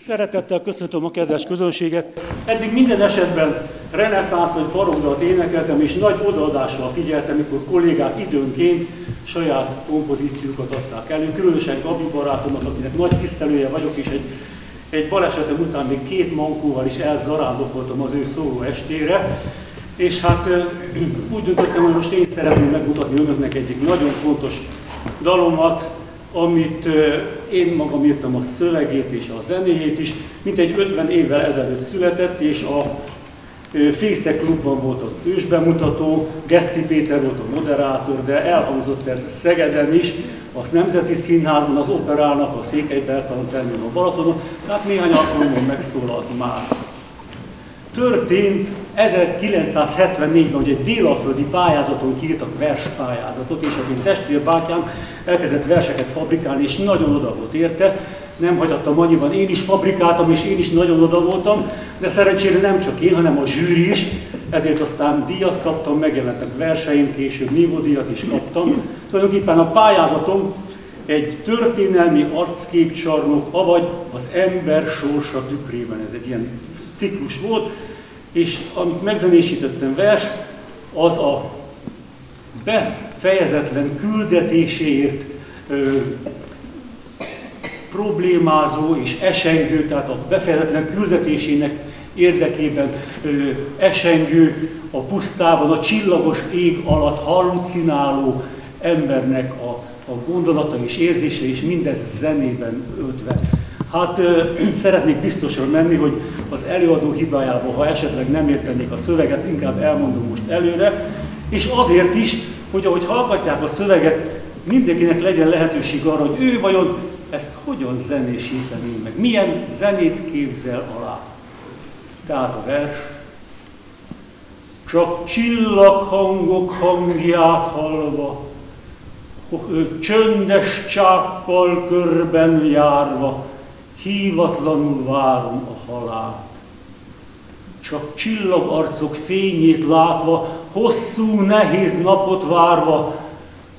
Szeretettel köszöntöm a kedves közönséget. Eddig minden esetben reneszánsz vagy barokdalt énekeltem, és nagy odaadással figyeltem, mikor kollégák időnként saját kompozíciókat adták elő. Különösen Gabi barátomnak, akinek nagy tisztelője vagyok, és egy balesetem után még 2 mankóval is elzarándokoltam az ő szóló estére. És hát úgy döntöttem, hogy most én szeretném megmutatni önöknek egyik nagyon fontos dalomat, amit én magam írtam a szövegét és a zenéjét is, mintegy 50 évvel ezelőtt született, és a Fészek Klubban volt az ősbemutató, Geszti Péter volt a moderátor, de elhangzott ez Szegeden is, a Nemzeti Színházban, az Operának, a Székely Bertalan termében a Balatonon, tehát néhány alkalommal megszólalt már. Történt 1974-ben, hogy egy délalföldi pályázaton írtak verspályázatot, és az én testvérbátyám elkezdett verseket fabrikálni, és nagyon oda volt érte. Nem hagyhattam annyiban, én is fabrikáltam, és én is nagyon oda voltam, de szerencsére nem csak én, hanem a zsűri is, ezért aztán díjat kaptam, megjelentek verseim, később nívódíjat is kaptam. Tulajdonképpen a pályázatom egy történelmi arcképcsarnok, avagy az ember sorsa tükrében, ez egy ilyen ciklus volt, és amit megzenésítettem vers, az a befejezetlen küldetéséért problémázó és esengő, tehát a befejezetlen küldetésének érdekében esengő, a pusztában, a csillagos ég alatt hallucináló embernek a gondolata és érzése, és mindez zenében öltve. Hát szeretnék biztosra menni, hogy az előadó hibájából, ha esetleg nem értenék a szöveget, inkább elmondom most előre, és azért is, hogy ahogy hallgatják a szöveget, mindenkinek legyen lehetőség arra, hogy ő vajon ezt hogyan zenésítené meg, milyen zenét képzel alá. Tehát a vers: csak csillaghangok hangját hallva, csöndes csákkal körben járva, hívatlanul várom a halált. Csak csillagarcok fényét látva, hosszú, nehéz napot várva,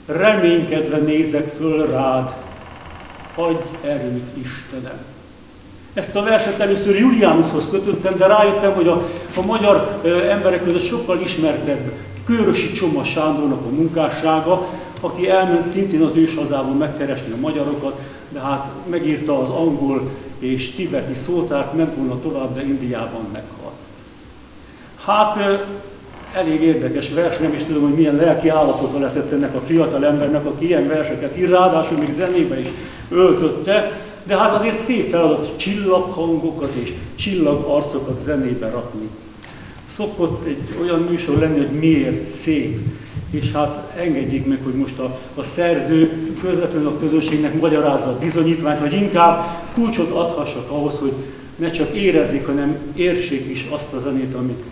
reménykedve nézek föl rád, adj erőt, Istenem. Ezt a verset először Julianushoz kötöttem, de rájöttem, hogy a magyar emberek között sokkal ismertebb Kőrösi Csoma Sándornak a munkássága, aki elment szintén az őshazából megkeresni a magyarokat, de hát megírta az angol és tibeti szótárt, ment volna tovább, de Indiában meghalt. Hát elég érdekes vers, nem is tudom, hogy milyen lelki állapota lehetett ennek a fiatal embernek, aki ilyen verseket ír, ráadásul még zenébe is öltötte, de hát azért szép feladat csillaghangokat és csillagarcokat zenébe rakni. Szokott egy olyan műsor lenni, hogy miért szép. És hát engedjék meg, hogy most a szerző közvetlenül a közönségnek magyarázza a bizonyítványt, hogy inkább kulcsot adhassak ahhoz, hogy ne csak érezzék, hanem értsék is azt a zenét, amit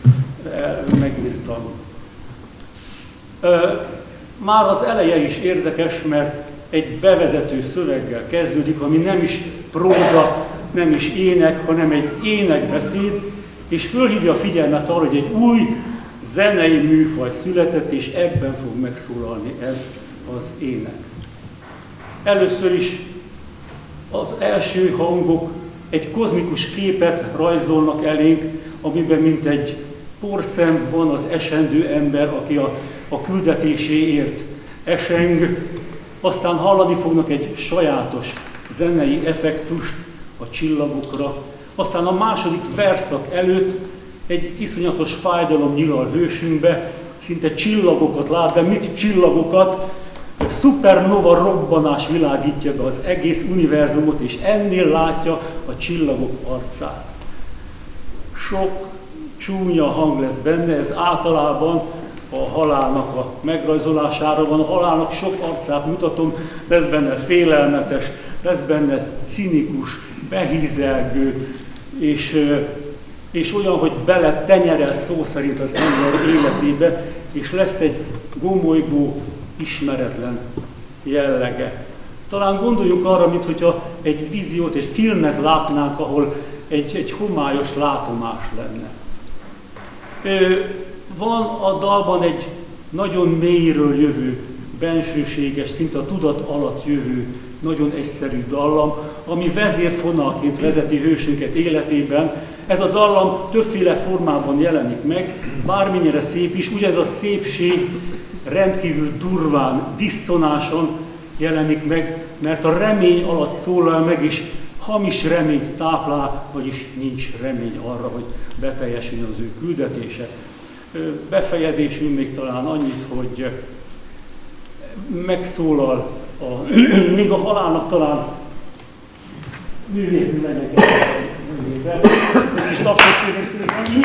megírtam. Már az eleje is érdekes, mert egy bevezető szöveggel kezdődik, ami nem is próza, nem is ének, hanem egy énekbeszéd, és fölhívja a figyelmet arra, hogy egy új zenei műfaj született, és ebben fog megszólalni ez az ének. Először is az első hangok egy kozmikus képet rajzolnak elénk, amiben mint egy porszem van az esendő ember, aki a küldetéséért eseng, aztán hallani fognak egy sajátos zenei effektust a csillagokra, aztán a második verszak előtt egy iszonyatos fájdalom nyilal hősünkbe, szinte csillagokat lát, de mit csillagokat? Szupernova robbanás világítja be az egész univerzumot, és ennél látja a csillagok arcát. Sok csúnya hang lesz benne, ez általában a halálnak a megrajzolására van. A halálnak sok arcát mutatom, lesz benne félelmetes, lesz benne cinikus, behízelgő, és olyan, hogy bele tenyerel szó szerint az ember életébe, és lesz egy gomolygó, ismeretlen jellege. Talán gondoljunk arra, mintha egy víziót, egy filmet látnánk, ahol egy homályos látomás lenne. Van a dalban egy nagyon mélyről jövő, bensőséges, szinte a tudat alatt jövő nagyon egyszerű dallam, ami vezérfonalként vezeti hősünket életében. Ez a dallam többféle formában jelenik meg, bármennyire szép is, ugyanez a szépség rendkívül durván, diszonánsan jelenik meg, mert a remény alatt szólal meg, és hamis reményt táplál, vagyis nincs remény arra, hogy beteljesüljön az ő küldetése. Befejezésül még talán annyit, hogy megszólal, még a halálnak talán művészni legyen egy kis tapsot kérni szépen.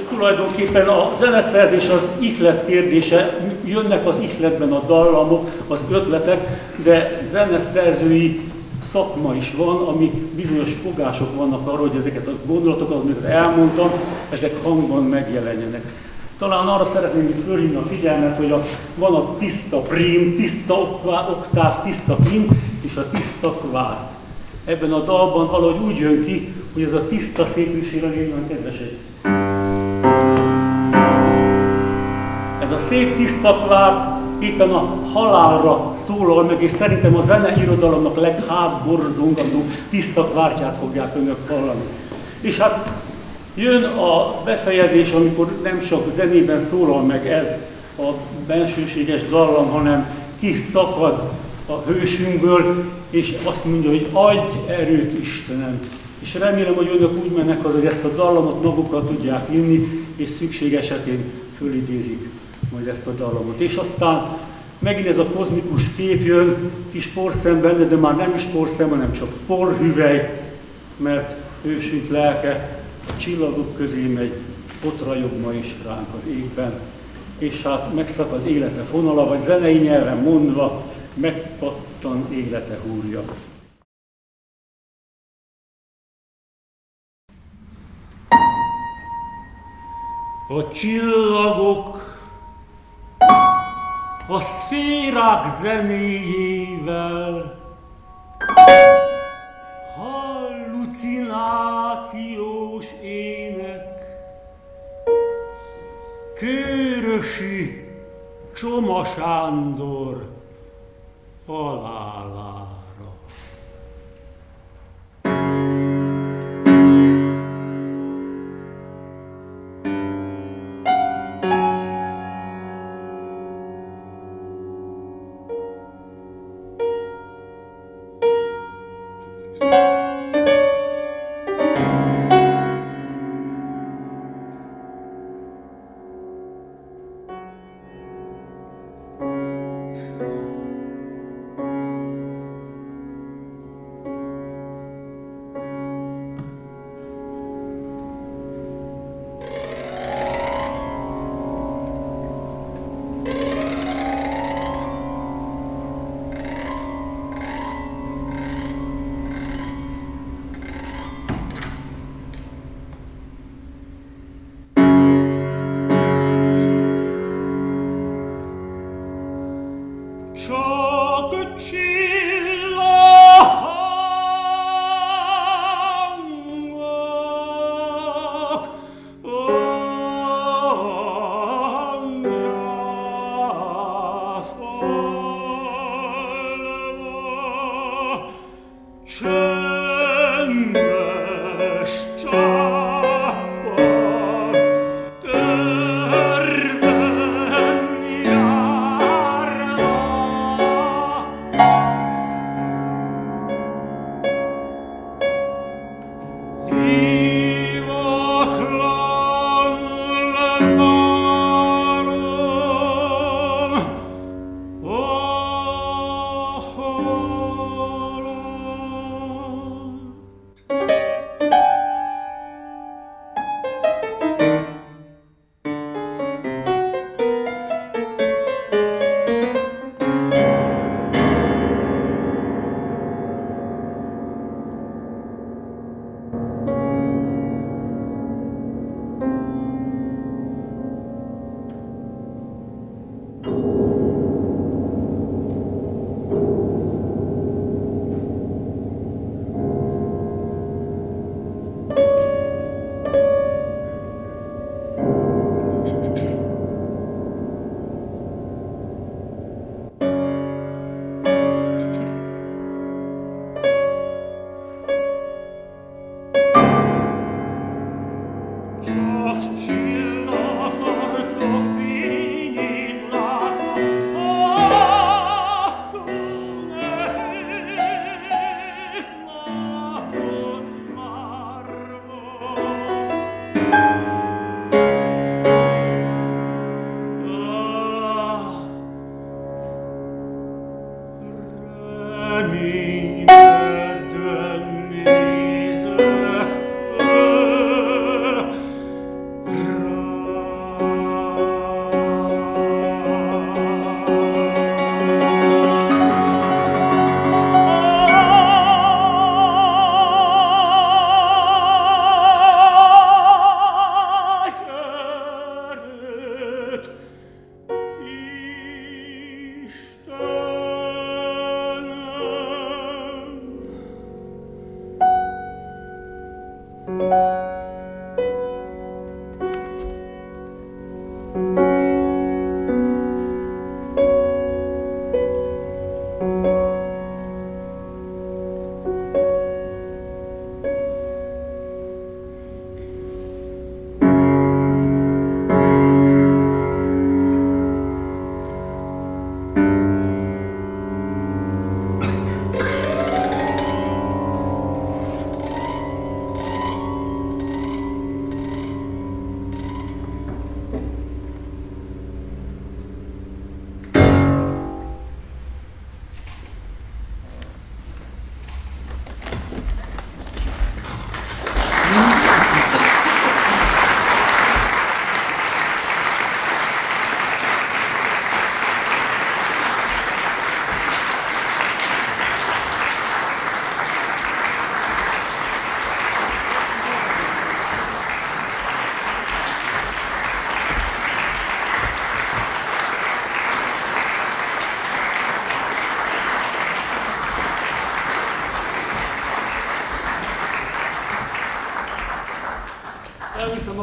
Tulajdonképpen a zeneszerzés az ihlet kérdése, jönnek az ihletben a dallamok, az ötletek, de zeneszerzői szakma is van, ami bizonyos fogások vannak arra, hogy ezeket a gondolatokat, amiket elmondtam, ezek hangban megjelenjenek. Talán arra szeretném itt fölhívni a figyelmet, hogy van a tiszta prím, tiszta oktáv, tiszta prim és a tiszta kvárd. Ebben a dalban valahogy úgy jön ki, hogy ez a tiszta szépűség legyen kedvesek. Ez a szép tiszta kvárd éppen a halálra szólal meg, és szerintem a zeneirodalomnak leghátborzongatóbb tiszta kvártyát fogják önök hallani. És hát jön a befejezés, amikor nem csak zenében szólal meg ez a bensőséges dallam, hanem kiszakad a hősünkből, és azt mondja, hogy adj erőt Istenem. És remélem, hogy önök úgy mennek az, hogy ezt a dallamot magukkal tudják inni, és szükség esetén fölidézik majd ezt a dallamot. És aztán megint ez a kozmikus kép jön, kis porszem benne, de már nem is porszem, hanem csak porhüvely, mert hősünk lelke a csillagok közé megy, ott ragyog ma is ránk az égben. És hát megszakad élete fonala, vagy zenei nyelven mondva, megpattan élete húrja. A csillagok a szférák zenéjével, hallucinációs ének, Kőrösi Csoma Sándor halálára.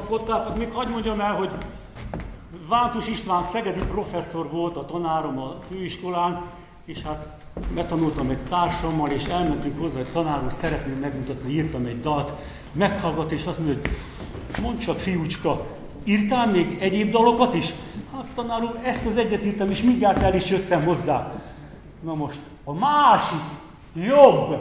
kapkodták, még hagyd mondjam el, hogy Vántus István szegedi professzor volt a tanárom a főiskolán, és hát betanultam egy társammal, és elmentünk hozzá, hogy tanár úr, szeretném megmutatni, írtam egy dalt, meghallgat, és azt mondja, hogy mondd csak, fiúcska, írtál még egyéb dalokat is? Hát tanár úr, ezt az egyet írtam, és mindjárt el is jöttem hozzá. Na most, a másik, jobb.